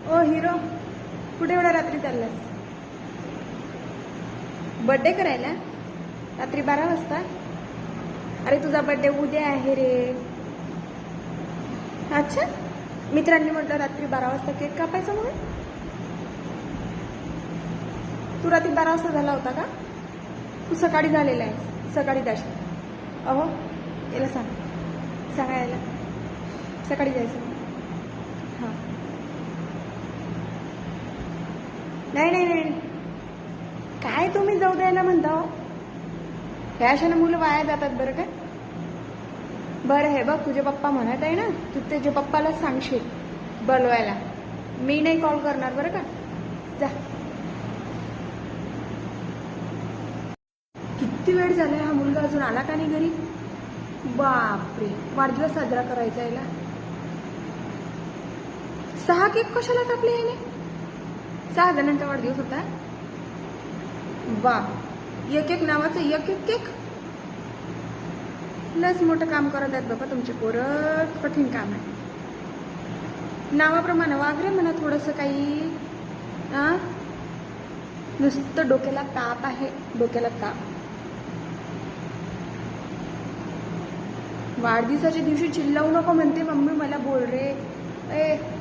ओ hero, कुठे एवढ्या रात्री चाललास? बर्थडे करायला रात्री 12 वाजता? अरे तुझा बर्थडे उद्या आहे रे. अच्छा, मित्रांनी म्हटलं रात्री 12 वाजता केक कापायचा म्हणून. तू रात्री 12 वाजता झाला होता का? तू सकाळी झालेला आहे, सकाळी जाशील. अहो याला सांगा याला सकाळी जायचं. हां, नाही नाही नाही, काय तुम्ही जाऊ द्यायला म्हणता हो? ह्या अशाने मुलं वाया जातात बरं काय. बरं हे बघ, तुझे पप्पा म्हणत आहे ना, तू त्याच्या पप्पाला सांगशील बोलवायला. मी नाही कॉल करणार बरं का. जा. किती वेळ झाला, हा मुलगा अजून आला का नाही घरी? बापरे, वाढदिवस साजरा करायचा याला. 6 केक कशाला कापले याने? 6 जणांचा वाढदिवस होता. वा, एक एक नावाचं एक एक केक. लस मोठं काम करत आहेत बाबा तुमचे पोरं, कठीण काम आहे. नावाप्रमाणे वागरे म्हणा थोडंसं काही. नुसतं डोक्याला ताप आहे, डोक्याला ताप. वाढदिवसाच्या दिवशी चिल्लावू नको म्हणते मम्मी, मला बोल रे. ए